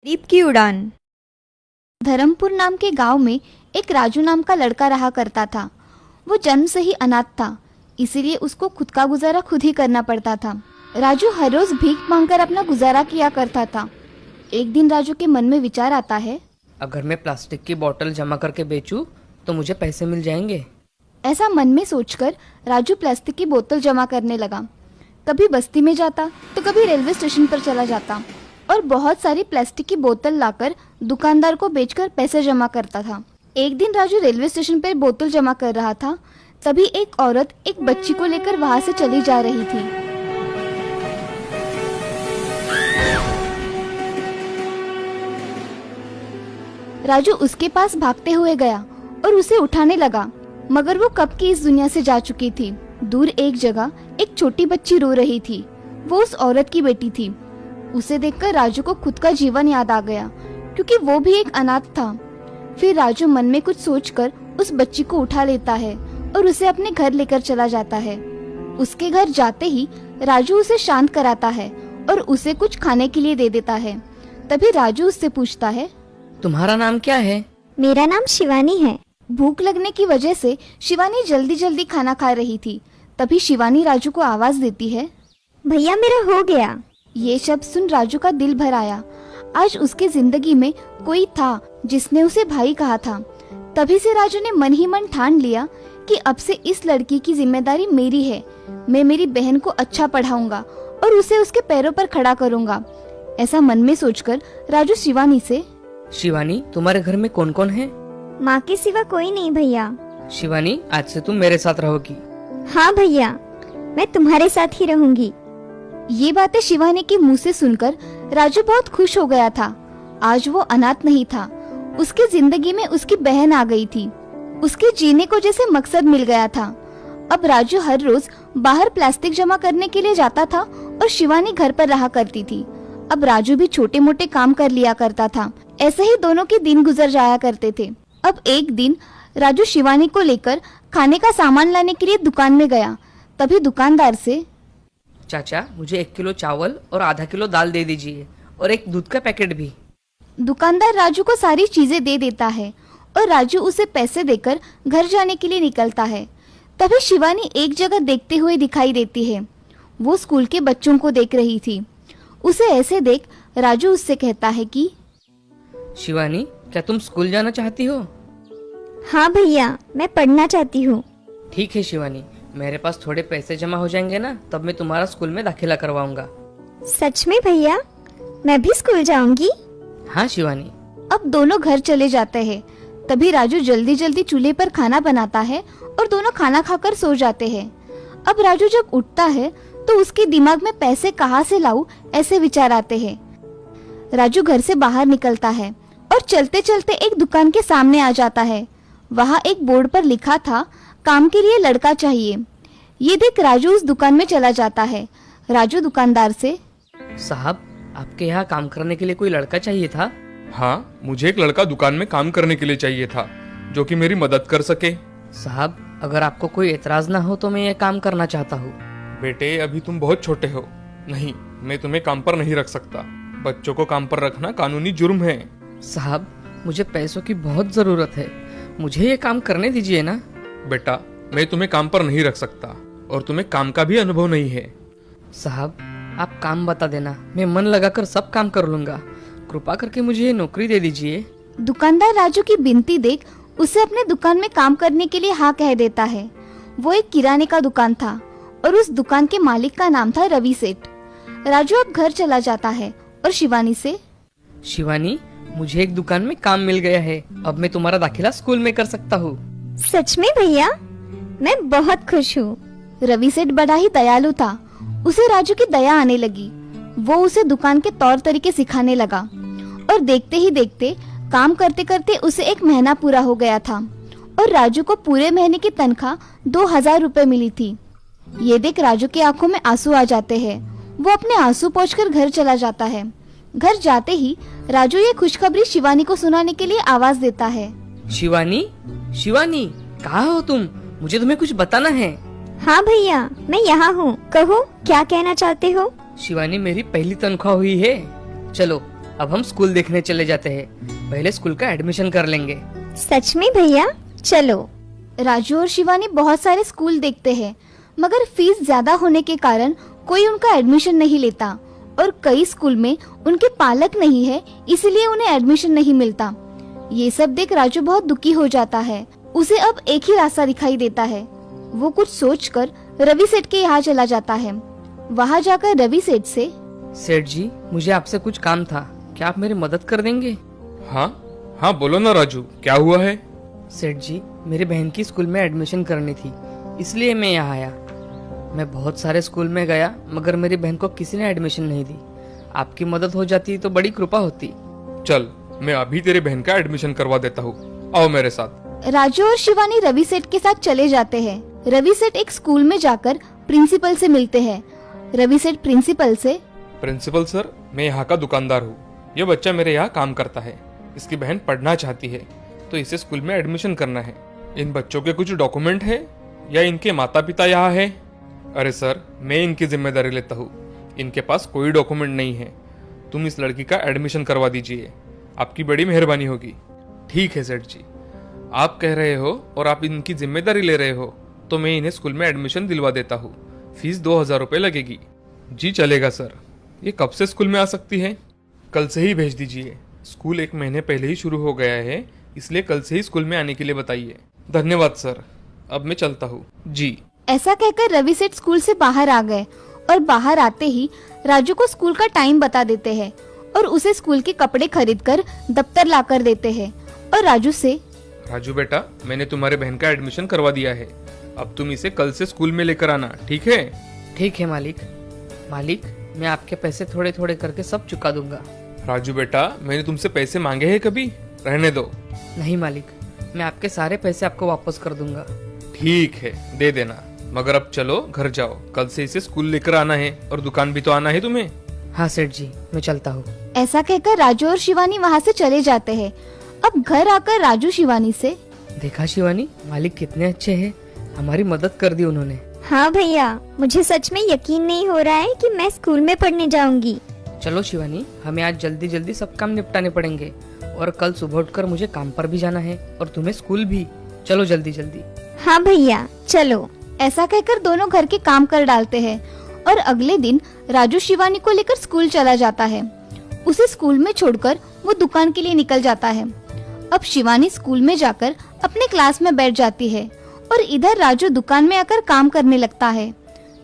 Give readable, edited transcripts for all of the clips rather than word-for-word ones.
दीप की उड़ान। धर्मपुर नाम के गांव में एक राजू नाम का लड़का रहा करता था। वो जन्म से ही अनाथ था, इसीलिए उसको खुद का गुजारा खुद ही करना पड़ता था। राजू हर रोज भीख मांगकर अपना गुजारा किया करता था। एक दिन राजू के मन में विचार आता है, अगर मैं प्लास्टिक की बोतल जमा करके बेचूं तो मुझे पैसे मिल जाएंगे। ऐसा मन में सोचकर राजू प्लास्टिक की बोतल जमा करने लगा। कभी बस्ती में जाता तो कभी रेलवे स्टेशन पर चला जाता और बहुत सारी प्लास्टिक की बोतल लाकर दुकानदार को बेचकर पैसे जमा करता था। एक दिन राजू रेलवे स्टेशन पर बोतल जमा कर रहा था, तभी एक औरत एक बच्ची को लेकर वहां से चली जा रही थी। राजू उसके पास भागते हुए गया और उसे उठाने लगा, मगर वो कब की इस दुनिया से जा चुकी थी। दूर एक जगह एक छोटी बच्ची रो रही थी। वो उस औरत की बेटी थी। उसे देखकर राजू को खुद का जीवन याद आ गया, क्योंकि वो भी एक अनाथ था। फिर राजू मन में कुछ सोचकर उस बच्ची को उठा लेता है और उसे अपने घर लेकर चला जाता है। उसके घर जाते ही राजू उसे शांत कराता है और उसे कुछ खाने के लिए दे देता है। तभी राजू उससे पूछता है, तुम्हारा नाम क्या है? मेरा नाम शिवानी है। भूख लगने की वजह से शिवानी जल्दी जल्दी खाना खा रही थी। तभी शिवानी राजू को आवाज देती है, भैया मेरा हो गया। ये शब्द सुन राजू का दिल भर आया। आज उसके जिंदगी में कोई था जिसने उसे भाई कहा था। तभी से राजू ने मन ही मन ठान लिया कि अब से इस लड़की की जिम्मेदारी मेरी है। मैं मेरी बहन को अच्छा पढ़ाऊंगा और उसे उसके पैरों पर खड़ा करूंगा। ऐसा मन में सोचकर राजू शिवानी से, शिवानी, तुम्हारे घर में कौन कौन है? माँ के सिवा कोई नहीं भैया। शिवानी, आज से तुम मेरे साथ रहोगी। हाँ भैया, मैं तुम्हारे साथ ही रहूंगी। ये बातें शिवानी के मुंह से सुनकर राजू बहुत खुश हो गया था। आज वो अनाथ नहीं था, उसकी जिंदगी में उसकी बहन आ गई थी। उसके जीने को जैसे मकसद मिल गया था। अब राजू हर रोज बाहर प्लास्टिक जमा करने के लिए जाता था और शिवानी घर पर रहा करती थी। अब राजू भी छोटे मोटे काम कर लिया करता था। ऐसे ही दोनों के दिन गुजर जाया करते थे। अब एक दिन राजू शिवानी को लेकर खाने का सामान लाने के लिए दुकान में गया। तभी दुकानदार से, चाचा, मुझे 1 किलो चावल और आधा किलो दाल दे दीजिए और एक दूध का पैकेट भी। दुकानदार राजू को सारी चीजें दे देता है और राजू उसे पैसे देकर घर जाने के लिए निकलता है। तभी शिवानी एक जगह देखते हुए दिखाई देती है। वो स्कूल के बच्चों को देख रही थी। उसे ऐसे देख राजू उससे कहता है कि, शिवानी, क्या तुम स्कूल जाना चाहती हो? हाँ भैया, मैं पढ़ना चाहती हूँ। ठीक है शिवानी, मेरे पास थोड़े पैसे जमा हो जाएंगे ना, तब मैं तुम्हारा स्कूल में दाखिला करवाऊंगा। सच में भैया? मैं भी स्कूल जाऊंगी। हाँ शिवानी। अब दोनों घर चले जाते हैं। तभी राजू जल्दी जल्दी चूल्हे पर खाना बनाता है और दोनों खाना खाकर सो जाते हैं। अब राजू जब उठता है तो उसके दिमाग में पैसे कहाँ से लाऊं ऐसे विचार आते हैं। राजू घर से बाहर निकलता है और चलते चलते एक दुकान के सामने आ जाता है। वहाँ एक बोर्ड पर लिखा था, काम के लिए लड़का चाहिए। ये देख राजू उस दुकान में चला जाता है। राजू दुकानदार से, साहब, आपके यहाँ काम करने के लिए कोई लड़का चाहिए था? हाँ, मुझे एक लड़का दुकान में काम करने के लिए चाहिए था, जो कि मेरी मदद कर सके। साहब, अगर आपको कोई एतराज ना हो तो मैं ये काम करना चाहता हूँ। बेटे, अभी तुम बहुत छोटे हो। नहीं, मैं तुम्हें काम पर नहीं रख सकता। बच्चों को काम पर रखना कानूनी जुर्म है। साहब, मुझे पैसों की बहुत जरूरत है, मुझे ये काम करने दीजिए ना। बेटा, मैं तुम्हें काम पर नहीं रख सकता और तुम्हें काम का भी अनुभव नहीं है। साहब, आप काम बता देना, मैं मन लगाकर सब काम कर लूंगा। कृपा करके मुझे ये नौकरी दे दीजिए। दुकानदार राजू की विनती देख उसे अपने दुकान में काम करने के लिए हाँ कह देता है। वो एक किराने का दुकान था और उस दुकान के मालिक का नाम था रवि सेठ। राजू अब घर चला जाता है और शिवानी से, शिवानी, मुझे एक दुकान में काम मिल गया है। अब मैं तुम्हारा दाखिला स्कूल में कर सकता हूँ। सच में भैया? मैं बहुत खुश हूँ। रवि सेठ बड़ा ही दयालु था। उसे राजू की दया आने लगी। वो उसे दुकान के तौर तरीके सिखाने लगा और देखते ही देखते काम करते करते उसे एक महीना पूरा हो गया था और राजू को पूरे महीने की तनख्वाह 2000 रुपए मिली थी। ये देख राजू की आंखों में आंसू आ जाते हैं। वो अपने आंसू पोंछकर घर चला जाता है। घर जाते ही राजू ये खुशखबरी शिवानी को सुनाने के लिए आवाज देता है, शिवानी, शिवानी, कहाँ हो तुम? मुझे तुम्हें कुछ बताना है। हाँ भैया, मैं यहाँ हूँ। कहो, क्या कहना चाहते हो? शिवानी, मेरी पहली तनख्वाह हुई है। चलो, अब हम स्कूल देखने चले जाते हैं। पहले स्कूल का एडमिशन कर लेंगे। सच में भैया? चलो। राजू और शिवानी बहुत सारे स्कूल देखते हैं, मगर फीस ज्यादा होने के कारण कोई उनका एडमिशन नहीं लेता और कई स्कूल में उनके पालक नहीं है, इसलिए उन्हें एडमिशन नहीं मिलता। ये सब देख राजू बहुत दुखी हो जाता है। उसे अब एक ही रास्ता दिखाई देता है। वो कुछ सोचकर रवि सेठ के यहाँ चला जाता है। वहाँ जाकर रवि सेठ से, सेठ जी, मुझे आपसे कुछ काम था, क्या आप मेरी मदद कर देंगे? हाँ हाँ, बोलो ना राजू, क्या हुआ है? सेठ जी, मेरी बहन की स्कूल में एडमिशन करनी थी, इसलिए मैं यहाँ आया। मैं बहुत सारे स्कूल में गया, मगर मेरी बहन को किसी ने एडमिशन नहीं दी। आपकी मदद हो जाती तो बड़ी कृपा होती। चल, मैं अभी तेरी बहन का एडमिशन करवा देता हूँ, आओ मेरे साथ। राजू और शिवानी रवि सेठ के साथ चले जाते हैं। रवि सेठ एक स्कूल में जाकर प्रिंसिपल से मिलते हैं। रवि सेठ प्रिंसिपल से, प्रिंसिपल सर, मैं यहाँ का दुकानदार हूँ। ये बच्चा मेरे यहाँ काम करता है। इसकी बहन पढ़ना चाहती है, तो इसे स्कूल में एडमिशन करना है। इन बच्चों के कुछ डॉक्यूमेंट है या इनके माता पिता यहाँ है? अरे सर, मैं इनकी जिम्मेदारी लेता हूँ। इनके पास कोई डॉक्यूमेंट नहीं है। तुम इस लड़की का एडमिशन करवा दीजिए, आपकी बड़ी मेहरबानी होगी। ठीक है सेठ जी, आप कह रहे हो और आप इनकी जिम्मेदारी ले रहे हो, तो मैं इन्हें स्कूल में एडमिशन दिलवा देता हूँ। फीस 2000 रुपये लगेगी। जी चलेगा सर। ये कब से स्कूल में आ सकती है? कल से ही भेज दीजिए। स्कूल 1 महीने पहले ही शुरू हो गया है, इसलिए कल से ही स्कूल में आने के लिए बताइए। धन्यवाद सर, अब मैं चलता हूँ। जी। ऐसा कहकर रवि सेठ स्कूल से बाहर आ गए और बाहर आते ही राजू को स्कूल का टाइम बता देते हैं और उसे स्कूल के कपड़े खरीदकर दफ्तर लाकर देते हैं और राजू से, राजू बेटा, मैंने तुम्हारे बहन का एडमिशन करवा दिया है। अब तुम इसे कल से स्कूल में लेकर आना, ठीक है? ठीक है मालिक। मालिक, मैं आपके पैसे थोड़े थोड़े करके सब चुका दूंगा। राजू बेटा, मैंने तुमसे पैसे मांगे हैं कभी? रहने दो। नहीं मालिक, मैं आपके सारे पैसे आपको वापस कर दूंगा। ठीक है, दे देना, मगर अब चलो घर जाओ। कल से इसे स्कूल लेकर आना है और दुकान भी तो आना है तुम्हें। हाँ सेठ जी, मैं चलता हूँ। ऐसा कहकर राजू और शिवानी वहाँ से चले जाते हैं। अब घर आकर राजू शिवानी से, देखा शिवानी, मालिक कितने अच्छे हैं, हमारी मदद कर दी उन्होंने। हाँ भैया, मुझे सच में यकीन नहीं हो रहा है कि मैं स्कूल में पढ़ने जाऊंगी। चलो शिवानी, हमें आज जल्दी जल्दी सब काम निपटाने पड़ेंगे और कल सुबह उठकर मुझे काम पर भी जाना है और तुम्हें स्कूल भी। चलो जल्दी जल्दी। हाँ भैया, चलो। ऐसा कहकर दोनों घर के काम कर डालते हैं और अगले दिन राजू शिवानी को लेकर स्कूल चला जाता है। उसे स्कूल में छोड़कर वो दुकान के लिए निकल जाता है। अब शिवानी स्कूल में जाकर अपने क्लास में बैठ जाती है और इधर राजू दुकान में आकर काम करने लगता है।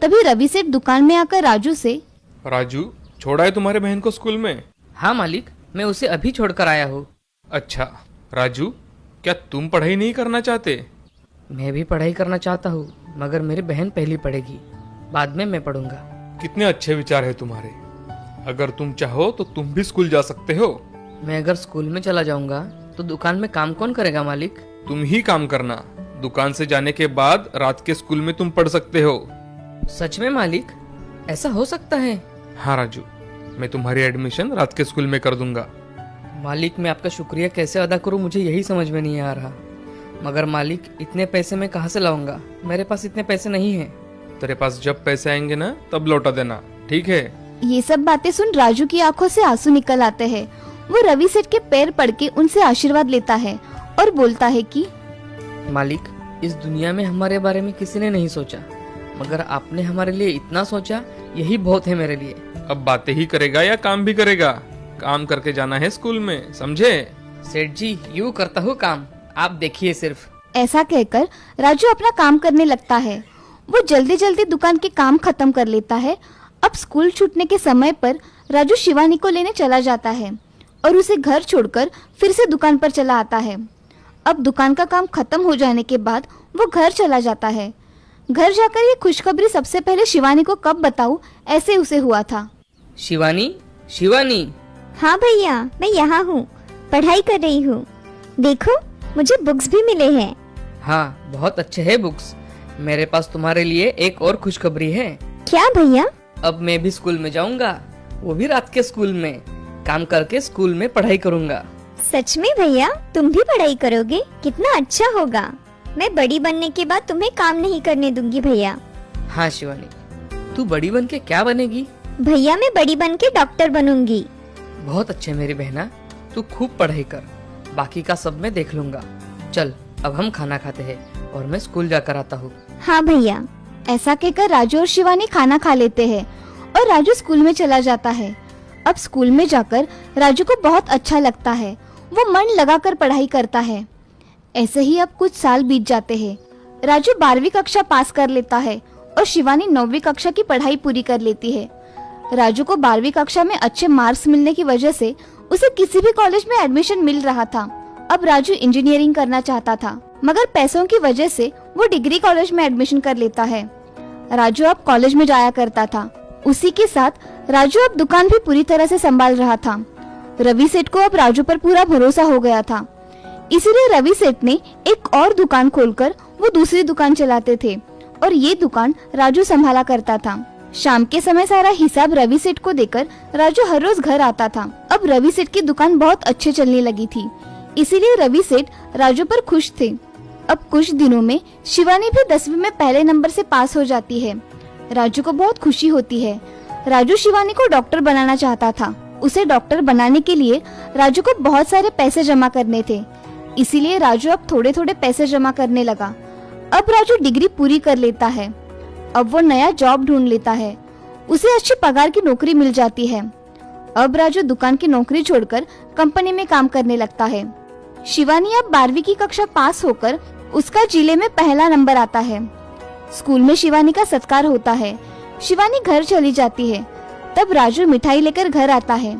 तभी रवि सेठ दुकान में आकर राजू से, राजू, छोड़ा है तुम्हारे बहन को स्कूल में? हाँ मालिक, मैं उसे अभी छोड़कर आया हूँ। अच्छा राजू, क्या तुम पढ़ाई नहीं करना चाहते? मैं भी पढ़ाई करना चाहता हूँ, मगर मेरी बहन पहली पढ़ेगी, बाद में मैं पढ़ूंगा। कितने अच्छे विचार है तुम्हारे। अगर तुम चाहो तो तुम भी स्कूल जा सकते हो। मैं अगर स्कूल में चला जाऊंगा तो दुकान में काम कौन करेगा मालिक? तुम ही काम करना। दुकान से जाने के बाद रात के स्कूल में तुम पढ़ सकते हो। सच में मालिक, ऐसा हो सकता है? हाँ राजू, मैं तुम्हारी एडमिशन रात के स्कूल में कर दूंगा। मालिक, मैं आपका शुक्रिया कैसे अदा करूं, मुझे यही समझ में नहीं आ रहा। मगर मालिक, इतने पैसे मैं कहाँ से लाऊंगा? मेरे पास इतने पैसे नहीं हैं। तेरे पास जब पैसे आएंगे ना, तब लौटा देना, ठीक है? ये सब बातें सुन राजू की आंखों से आंसू निकल आते हैं। वो रवि सेठ के पैर पड़ के उनसे आशीर्वाद लेता है और बोलता है कि मालिक, इस दुनिया में हमारे बारे में किसी ने नहीं सोचा, मगर आपने हमारे लिए इतना सोचा, यही बहुत है मेरे लिए। अब बातें ही करेगा या काम भी करेगा? काम करके जाना है स्कूल में, समझे? सेठ जी, यूँ करता हूँ काम, आप देखिए सिर्फ। ऐसा कहकर राजू अपना काम करने लगता है। वो जल्दी जल्दी दुकान के काम खत्म कर लेता है। अब स्कूल छूटने के समय पर राजू शिवानी को लेने चला जाता है और उसे घर छोड़कर फिर से दुकान पर चला आता है। अब दुकान का काम खत्म हो जाने के बाद वो घर चला जाता है। घर जाकर ये खुशखबरी सबसे पहले शिवानी को कब बताऊं, ऐसे उसे हुआ था। शिवानी, शिवानी। हाँ भैया, मैं यहाँ हूँ, पढ़ाई कर रही हूँ। देखो, मुझे बुक्स भी मिले हैं। हाँ, बहुत अच्छे है बुक्स। मेरे पास तुम्हारे लिए एक और खुशखबरी है। क्या भैया? अब मैं भी स्कूल में जाऊंगा, वो भी रात के स्कूल में। काम करके स्कूल में पढ़ाई करूंगा। सच में भैया, तुम भी पढ़ाई करोगे? कितना अच्छा होगा। मैं बड़ी बनने के बाद तुम्हें काम नहीं करने दूंगी भैया। हाँ शिवानी, तू बड़ी बन के क्या बनेगी? भैया, मैं बड़ी बन के डॉक्टर बनूंगी। बहुत अच्छे मेरी बहना, तू खूब पढ़ाई कर, बाकी का सब मैं देख लूंगा। चल अब हम खाना खाते हैं और मैं स्कूल जाकर आता हूँ। हाँ भैया। ऐसा कहकर राजू और शिवानी खाना खा लेते हैं और राजू स्कूल में चला जाता है। अब स्कूल में जाकर राजू को बहुत अच्छा लगता है, वो मन लगाकर पढ़ाई करता है। ऐसे ही अब कुछ साल बीत जाते हैं। राजू 12वीं कक्षा पास कर लेता है और शिवानी 9वीं कक्षा की पढ़ाई पूरी कर लेती है। राजू को 12वीं कक्षा में अच्छे मार्क्स मिलने की वजह से उसे किसी भी कॉलेज में एडमिशन मिल रहा था। अब राजू इंजीनियरिंग करना चाहता था, मगर पैसों की वजह से वो डिग्री कॉलेज में एडमिशन कर लेता है। राजू अब कॉलेज में जाया करता था। उसी के साथ राजू अब दुकान भी पूरी तरह से संभाल रहा था। रवि सेठ को अब राजू पर पूरा भरोसा हो गया था, इसीलिए रवि सेठ ने एक और दुकान खोलकर वो दूसरी दुकान चलाते थे और ये दुकान राजू संभाला करता था। शाम के समय सारा हिसाब रवि सेठ को देकर राजू हर रोज घर आता था। अब रवि सेठ की दुकान बहुत अच्छे चलने लगी थी, इसीलिए रवि सेठ राजू पर खुश थे। अब कुछ दिनों में शिवानी भी 10वीं में पहले नंबर से पास हो जाती है। राजू को बहुत खुशी होती है। राजू शिवानी को डॉक्टर बनाना चाहता था। उसे डॉक्टर बनाने के लिए राजू को बहुत सारे पैसे जमा करने थे, इसीलिए राजू अब थोड़े थोड़े पैसे जमा करने लगा। अब राजू डिग्री पूरी कर लेता है। अब वो नया जॉब ढूंढ लेता है। उसे अच्छी पगार की नौकरी मिल जाती है। अब राजू दुकान की नौकरी छोड़कर कंपनी में काम करने लगता है। शिवानी अब 12वीं की कक्षा पास होकर उसका जिले में पहला नंबर आता है। स्कूल में शिवानी का सत्कार होता है। शिवानी घर चली जाती है। तब राजू मिठाई लेकर घर आता है।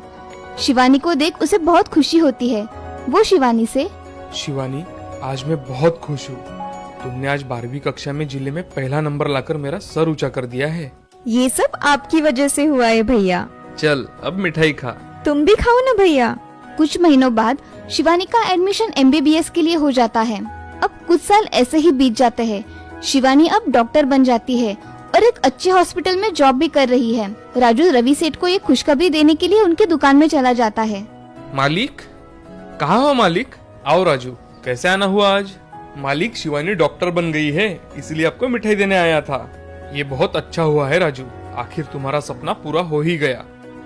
शिवानी को देख उसे बहुत खुशी होती है। वो शिवानी से, शिवानी, आज मैं बहुत खुश हूँ। तुमने आज 12वीं कक्षा में जिले में पहला नंबर लाकर मेरा सर ऊंचा कर दिया है। ये सब आपकी वजह से हुआ है भैया। चल अब मिठाई खा। तुम भी खाओ ना भैया। कुछ महीनों बाद शिवानी का एडमिशन MBBS के लिए हो जाता है। अब कुछ साल ऐसे ही बीत जाते हैं। शिवानी अब डॉक्टर बन जाती है और एक अच्छे हॉस्पिटल में जॉब भी कर रही है। राजू रवि सेठ को एक खुशखबरी देने के लिए उनके दुकान में चला जाता है। मालिक, कहाँ हो मालिक? आओ राजू, कैसे आना हुआ आज? मालिक, शिवानी डॉक्टर बन गई है, इसलिए आपको मिठाई देने आया था। ये बहुत अच्छा हुआ है राजू, आखिर तुम्हारा सपना पूरा हो ही गया।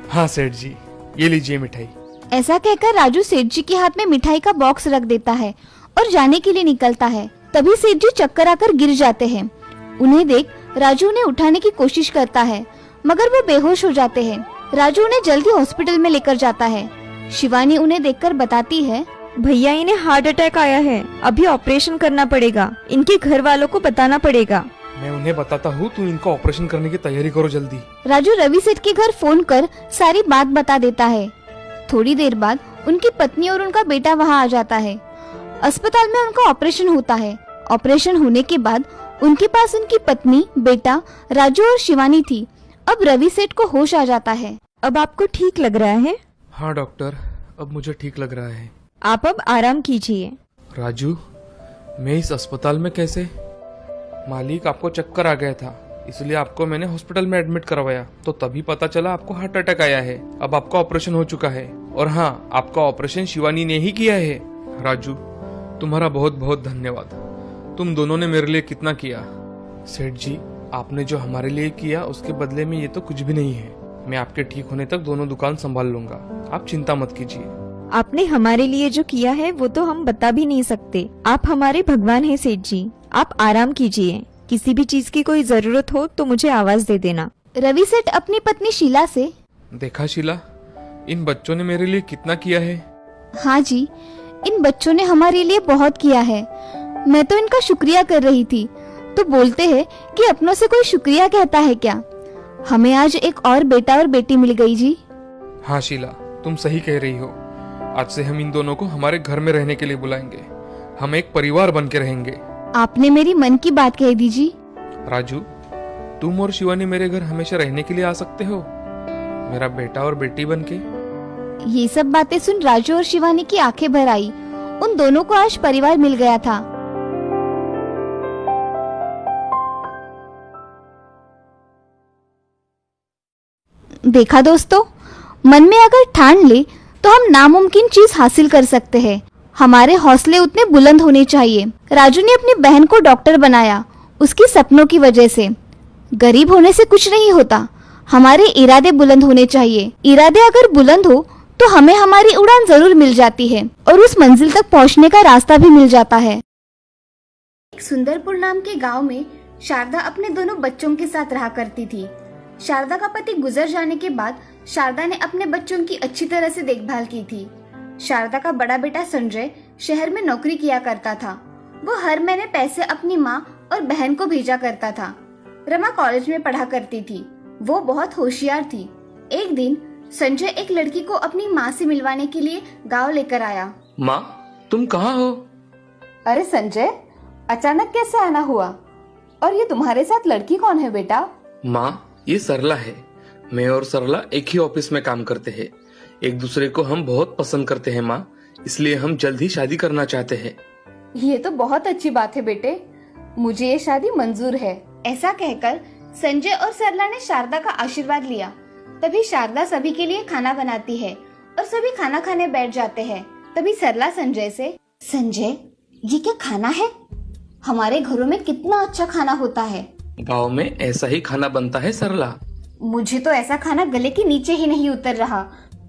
हाँ सेठ जी, ये लीजिए मिठाई। ऐसा कहकर राजू सेठ जी के हाथ में मिठाई का बॉक्स रख देता है और जाने के लिए निकलता है। तभी सेठ जी चक्कर आकर गिर जाते हैं। उन्हें देख राजू उन्हें उठाने की कोशिश करता है, मगर वो बेहोश हो जाते हैं। राजू उन्हें जल्दी हॉस्पिटल में लेकर जाता है। शिवानी उन्हें देखकर बताती है, भैया इन्हें हार्ट अटैक आया है, अभी ऑपरेशन करना पड़ेगा, इनके घर वालों को बताना पड़ेगा। मैं उन्हें बताता हूँ, तू इनका ऑपरेशन करने की तैयारी करो जल्दी। राजू रवि सेठ के घर फोन कर सारी बात बता देता है। थोड़ी देर बाद उनकी पत्नी और उनका बेटा वहाँ आ जाता है। अस्पताल में उनका ऑपरेशन होता है। ऑपरेशन होने के बाद उनके पास उनकी पत्नी, बेटा, राजू और शिवानी थी। अब रवि सेठ को होश आ जाता है। अब आपको ठीक लग रहा है? हाँ डॉक्टर, अब मुझे ठीक लग रहा है। आप अब आराम कीजिए। राजू, मैं इस अस्पताल में कैसे? मालिक, आपको चक्कर आ गया था, इसलिए आपको मैंने हॉस्पिटल में एडमिट करवाया, तो तभी पता चला आपको हार्ट अटैक आया है। अब आपका ऑपरेशन हो चुका है, और हाँ, आपका ऑपरेशन शिवानी ने ही किया है। राजू, तुम्हारा बहुत बहुत धन्यवाद। तुम दोनों ने मेरे लिए कितना किया। सेठ जी, आपने जो हमारे लिए किया उसके बदले में ये तो कुछ भी नहीं है। मैं आपके ठीक होने तक दोनों दुकान संभाल लूंगा, आप चिंता मत कीजिए। आपने हमारे लिए जो किया है वो तो हम बता भी नहीं सकते। आप हमारे भगवान हैं सेठ जी। आप आराम कीजिए, किसी भी चीज की कोई जरूरत हो तो मुझे आवाज दे देना। रवि सेठ अपनी पत्नी शीला से, देखा शीला, इन बच्चों ने मेरे लिए कितना किया है। हाँ जी, इन बच्चों ने हमारे लिए बहुत किया है। मैं तो इनका शुक्रिया कर रही थी, तो बोलते हैं कि अपनों से कोई शुक्रिया कहता है क्या। हमें आज एक और बेटा और बेटी मिल गई जी। हाँ शीला, तुम सही कह रही हो। आज से हम इन दोनों को हमारे घर में रहने के लिए बुलाएंगे। हम एक परिवार बन के रहेंगे। आपने मेरी मन की बात कह दी जी। राजू, तुम और शिवानी मेरे घर हमेशा रहने के लिए आ सकते हो, मेरा बेटा और बेटी बन के। ये सब बातें सुन राजू और शिवानी की आंखें भर आई। उन दोनों को आज परिवार मिल गया था। देखा दोस्तों, मन में अगर ठान ले तो हम नामुमकिन चीज हासिल कर सकते हैं। हमारे हौसले उतने बुलंद होने चाहिए। राजू ने अपनी बहन को डॉक्टर बनाया, उसकी सपनों की वजह से। गरीब होने से कुछ नहीं होता, हमारे इरादे बुलंद होने चाहिए। इरादे अगर बुलंद हो तो हमें हमारी उड़ान जरूर मिल जाती है और उस मंजिल तक पहुंचने का रास्ता भी मिल जाता है। एक सुंदरपुर नाम के गांव में शारदा अपने दोनों बच्चों के साथ रहा करती थी। शारदा का पति गुजर जाने के बाद शारदा ने अपने बच्चों की अच्छी तरह से देखभाल की थी। शारदा का बड़ा बेटा संजय शहर में नौकरी किया करता था। वो हर महीने पैसे अपनी माँ और बहन को भेजा करता था। रमा कॉलेज में पढ़ा करती थी। वो बहुत होशियार थी। एक दिन संजय एक लड़की को अपनी माँ से मिलवाने के लिए गांव लेकर आया। माँ, तुम कहाँ हो? अरे संजय, अचानक कैसे आना हुआ? और ये तुम्हारे साथ लड़की कौन है बेटा? माँ, ये सरला है। मैं और सरला एक ही ऑफिस में काम करते हैं। एक दूसरे को हम बहुत पसंद करते हैं माँ, इसलिए हम जल्द ही शादी करना चाहते हैं। ये तो बहुत अच्छी बात है बेटे, मुझे ये शादी मंजूर है। ऐसा कहकर संजय और सरला ने शारदा का आशीर्वाद लिया। तभी शारदा सभी के लिए खाना बनाती है और सभी खाना खाने बैठ जाते हैं। तभी सरला संजय से, संजय, ये क्या खाना है? हमारे घरों में कितना अच्छा खाना होता है। गांव में ऐसा ही खाना बनता है सरला। मुझे तो ऐसा खाना गले के नीचे ही नहीं उतर रहा।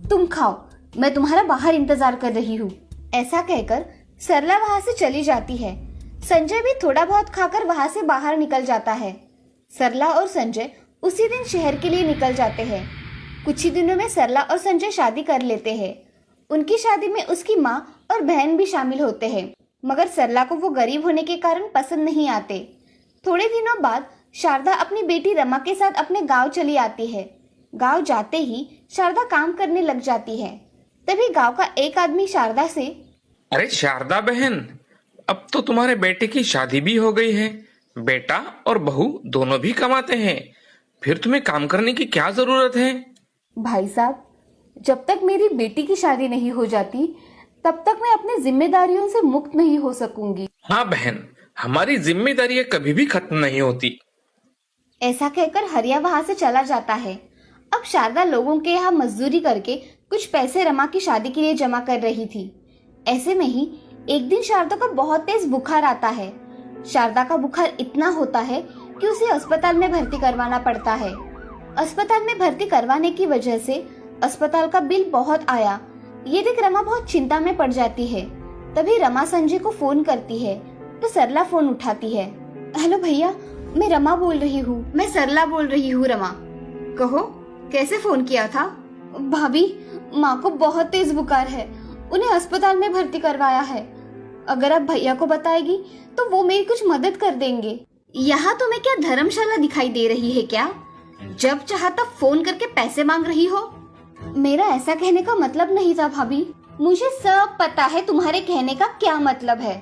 तुम खाओ, मैं तुम्हारा बाहर इंतजार कर रही हूँ। ऐसा कहकर सरला वहाँ से चली जाती है। संजय भी थोड़ा बहुत खाकर वहाँ से बाहर निकल जाता है। सरला और संजय उसी दिन शहर के लिए निकल जाते हैं। कुछ ही दिनों में सरला और संजय शादी कर लेते हैं। उनकी शादी में उसकी माँ और बहन भी शामिल होते हैं, मगर सरला को वो गरीब होने के कारण पसंद नहीं आते। थोड़े दिनों बाद शारदा अपनी बेटी रमा के साथ अपने गांव चली आती है। गांव जाते ही शारदा काम करने लग जाती है। तभी गांव का एक आदमी शारदा से, अरे शारदा बहन, अब तो तुम्हारे बेटे की शादी भी हो गई है। बेटा और बहू दोनों भी कमाते हैं, फिर तुम्हें काम करने की क्या जरूरत है? भाई साहब, जब तक मेरी बेटी की शादी नहीं हो जाती तब तक मैं अपनी जिम्मेदारियों से मुक्त नहीं हो सकूंगी। हाँ बहन, हमारी जिम्मेदारियां कभी भी खत्म नहीं होती। ऐसा कहकर हरिया वहां से चला जाता है। अब शारदा लोगों के यहाँ मजदूरी करके कुछ पैसे रमा की शादी के लिए जमा कर रही थी। ऐसे में ही एक दिन शारदा को बहुत तेज बुखार आता है। शारदा का बुखार इतना होता है कि उसे अस्पताल में भर्ती करवाना पड़ता है। अस्पताल में भर्ती करवाने की वजह से अस्पताल का बिल बहुत आया। ये देख रमा बहुत चिंता में पड़ जाती है। तभी रमा संजय को फोन करती है तो सरला फोन उठाती है। हेलो भैया, मैं रमा बोल रही हूँ। मैं सरला बोल रही हूँ। रमा, कहो, कैसे फोन किया था? भाभी, माँ को बहुत तेज बुखार है, उन्हें अस्पताल में भर्ती करवाया है। अगर आप भैया को बताएगी तो वो मेरी कुछ मदद कर देंगे। यहाँ तुम्हें क्या धर्मशाला दिखाई दे रही है क्या? जब चाहा तब फोन करके पैसे मांग रही हो। मेरा ऐसा कहने का मतलब नहीं था भाभी। मुझे सब पता है तुम्हारे कहने का क्या मतलब है।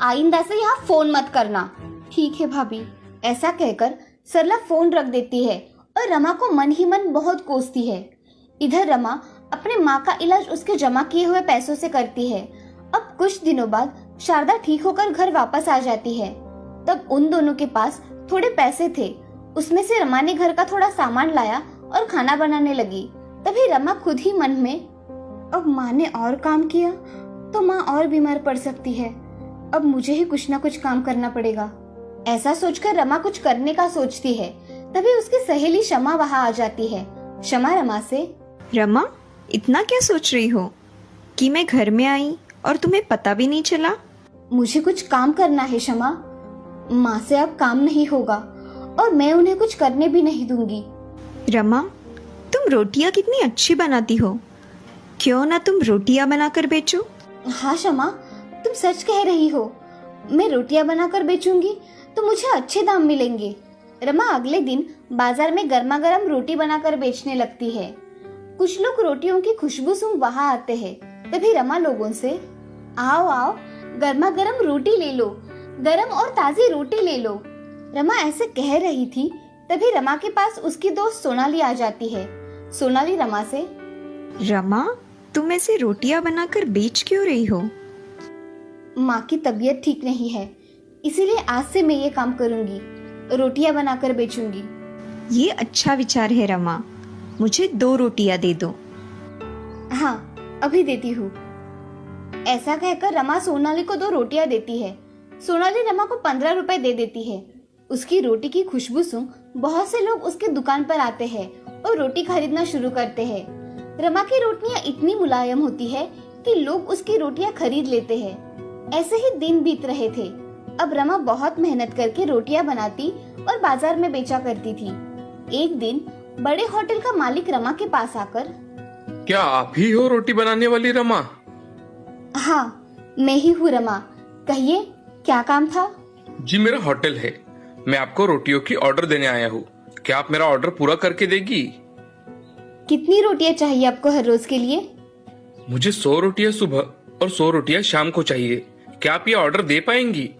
आइंदा से यहाँ फोन मत करना। ठीक है भाभी। ऐसा कहकर सरला फोन रख देती है और रमा को मन ही मन बहुत कोसती है। इधर रमा अपने माँ का इलाज उसके जमा किए हुए पैसों से करती है। अब कुछ दिनों बाद शारदा ठीक होकर घर वापस आ जाती है। तब उन दोनों के पास थोड़े पैसे थे। उसमें से रमा ने घर का थोड़ा सामान लाया और खाना बनाने लगी। तभी रमा खुद ही मन में, अब माँ ने और काम किया तो माँ और बीमार पड़ सकती है। अब मुझे ही कुछ ना कुछ काम करना पड़ेगा। ऐसा सोचकर रमा कुछ करने का सोचती है। तभी उसकी सहेली शमा वहाँ आ जाती है। शमा रमा से, रमा, इतना क्या सोच रही हो कि मैं घर में आई और तुम्हें पता भी नहीं चला? मुझे कुछ काम करना है शमा। माँ से अब काम नहीं होगा और मैं उन्हें कुछ करने भी नहीं दूंगी। रमा, तुम रोटियां कितनी अच्छी बनाती हो, क्यों ना तुम रोटियां बनाकर बेचो? हाँ शमा, तुम सच कह रही हो। मैं रोटियां बनाकर बेचूंगी तो मुझे अच्छे दाम मिलेंगे। रमा अगले दिन बाजार में गर्मा गर्म रोटी बनाकर बेचने लगती है। कुछ लोग रोटियों की खुशबू सूंघ वहाँ आते हैं। तभी रमा लोगों से, आओ आओ, गर्मा गर्म रोटी ले लो, गरम और ताजी रोटी ले लो। रमा ऐसे कह रही थी तभी रमा के पास उसकी दोस्त सोनाली आ जाती है। सोनाली रमा से, रमा, तुम ऐसे रोटियां बनाकर बेच क्यों रही हो? माँ की तबीयत ठीक नहीं है, इसीलिए आज से मैं ये काम करूंगी, रोटियां बनाकर बेचूंगी। ये अच्छा विचार है रमा, मुझे 2 रोटियां दे दो। हाँ, अभी देती हूँ। ऐसा कहकर रमा सोनाली को 2 रोटियां देती है। सोनाली रमा को 15 रुपए दे देती है। उसकी रोटी की खुशबू सूंघ बहुत से लोग उसके दुकान पर आते हैं और रोटी खरीदना शुरू करते हैं। रमा की रोटियां इतनी मुलायम होती है कि लोग उसकी रोटियां खरीद लेते हैं। ऐसे ही दिन बीत रहे थे। अब रमा बहुत मेहनत करके रोटियां बनाती और बाजार में बेचा करती थी। एक दिन बड़े होटल का मालिक रमा के पास आकर, क्या आप ही हो रोटी बनाने वाली रमा? हाँ, मैं ही हूँ रमा। कहिए, क्या काम था? जी, मेरा होटल है। मैं आपको रोटियों की ऑर्डर देने आया हूँ। क्या आप मेरा ऑर्डर पूरा करके देगी? कितनी रोटियां चाहिए आपको हर रोज के लिए? मुझे 100 रोटियां सुबह और 100 रोटियां शाम को चाहिए। क्या आप ये ऑर्डर दे पाएंगी?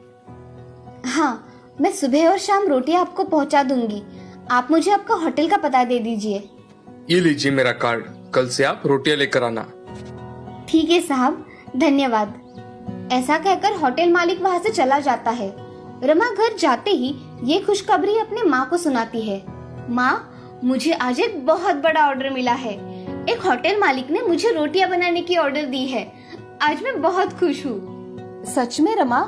हाँ, मैं सुबह और शाम रोटियां आपको पहुंचा दूंगी। आप मुझे आपका होटल का पता दे दीजिए। ये लीजिए मेरा कार्ड। कल से आप रोटियां लेकर आना। ठीक है साहब, धन्यवाद। ऐसा कहकर होटल मालिक वहाँ से चला जाता है। रमा घर जाते ही ये खुशखबरी अपने माँ को सुनाती है। माँ, मुझे आज एक बहुत बड़ा ऑर्डर मिला है। एक होटल मालिक ने मुझे रोटियां बनाने की ऑर्डर दी है। आज मैं बहुत खुश हूँ। सच में रमा,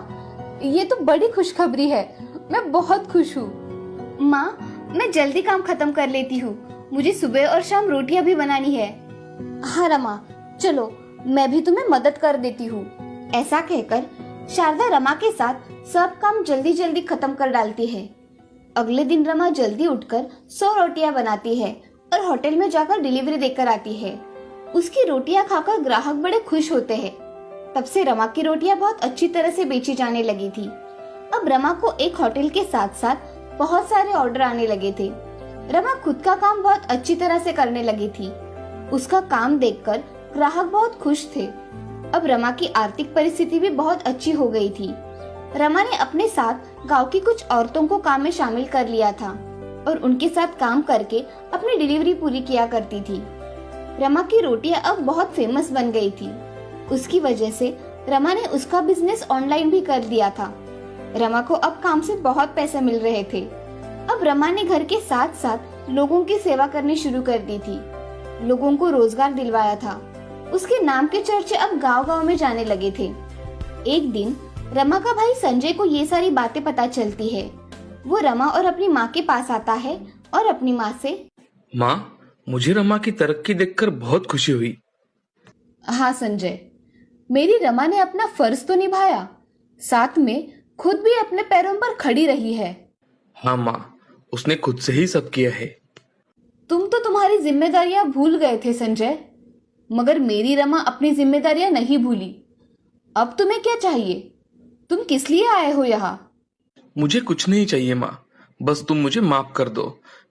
ये तो बड़ी खुशखबरी है। मैं बहुत खुश हूँ। माँ, मैं जल्दी काम खत्म कर लेती हूँ। मुझे सुबह और शाम रोटियां भी बनानी है। हाँ रमा, चलो मैं भी तुम्हें मदद कर देती हूँ। ऐसा कहकर शारदा रमा के साथ सब काम जल्दी जल्दी खत्म कर डालती है। अगले दिन रमा जल्दी उठकर 100 रोटियां बनाती है और होटल में जाकर डिलीवरी देकर आती है। उसकी रोटियां खाकर ग्राहक बड़े खुश होते हैं। तब से रमा की रोटियां बहुत अच्छी तरह से बेची जाने लगी थी। अब रमा को एक होटल के साथ साथ बहुत सारे ऑर्डर आने लगे थे। रमा खुद का काम बहुत अच्छी तरह से करने लगी थी। उसका काम देखकर ग्राहक बहुत खुश थे। अब रमा की आर्थिक परिस्थिति भी बहुत अच्छी हो गई थी। रमा ने अपने साथ गांव की कुछ औरतों को काम में शामिल कर लिया था और उनके साथ काम करके अपनी डिलीवरी पूरी किया करती थी। रमा की रोटियां अब बहुत फेमस बन गई थी। उसकी वजह से रमा ने उसका बिजनेस ऑनलाइन भी कर दिया था। रमा को अब काम से बहुत पैसे मिल रहे थे। अब रमा ने घर के साथ साथ लोगों की सेवा करनी शुरू कर दी थी। लोगों को रोजगार दिलवाया था। उसके नाम के चर्चे अब गांव-गांव में जाने लगे थे। एक दिन रमा का भाई संजय को ये सारी बातें पता चलती है। वो रमा और अपनी माँ के पास आता है और अपनी माँ से, माँ, मुझे रमा की तरक्की देखकर बहुत खुशी हुई। हाँ संजय, मेरी रमा ने अपना फर्ज तो निभाया, साथ में खुद भी अपने पैरों पर खड़ी रही है। हाँ माँ, उसने खुद से ही सब किया है। तुम तो तुम्हारी जिम्मेदारियां भूल गए थे संजय, मगर मेरी रमा अपनी जिम्मेदारियां नहीं भूली। अब तुम्हें क्या चाहिए? तुम किस लिए आए हो यहाँ? मुझे कुछ नहीं चाहिए माँ, बस तुम मुझे माफ कर दो।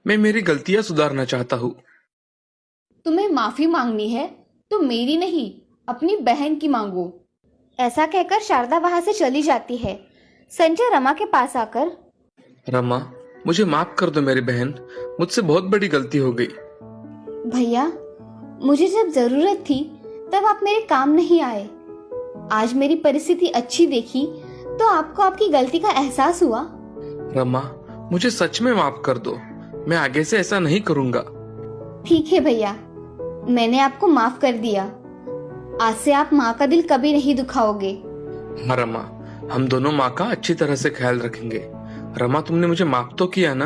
मैं मेरी गलतियां सुधारना चाहता हूँ। तुम्हें माफी मांगनी है तो मेरी नहीं, अपनी बहन की मांगो। ऐसा कहकर शारदा वहाँ से चली जाती है। संजय रमा के पास आकर, रमा, मुझे माफ कर दो मेरी बहन, मुझसे बहुत बड़ी गलती हो गई। भैया, मुझे जब जरूरत थी तब आप मेरे काम नहीं आए। आज मेरी परिस्थिति अच्छी देखी तो आपको आपकी गलती का एहसास हुआ। रमा, मुझे सच में माफ कर दो। मैं आगे से ऐसा नहीं करूँगा। ठीक है भैया, मैंने आपको माफ कर दिया। आज से आप माँ का दिल कभी नहीं दुखाओगे। हाँ रमा, हम दोनों माँ का अच्छी तरह से ख्याल रखेंगे। रमा, तुमने मुझे माफ तो किया ना?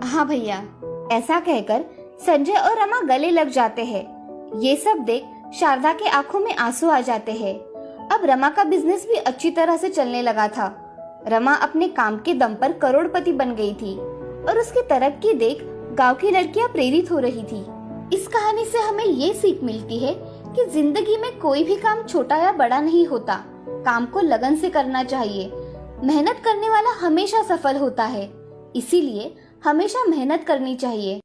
हाँ भैया। ऐसा कहकर संजय और रमा गले लग जाते हैं। ये सब देख शारदा के आंखों में आंसू आ जाते हैं। अब रमा का बिजनेस भी अच्छी तरह से चलने लगा था। रमा अपने काम के दम पर करोड़पति बन गई थी और उसकी तरक्की देख गांव की लड़कियां प्रेरित हो रही थी। इस कहानी से हमें ये सीख मिलती है कि जिंदगी में कोई भी काम छोटा या बड़ा नहीं होता। काम को लगन से करना चाहिए। मेहनत करने वाला हमेशा सफल होता है, इसीलिए हमेशा मेहनत करनी चाहिए।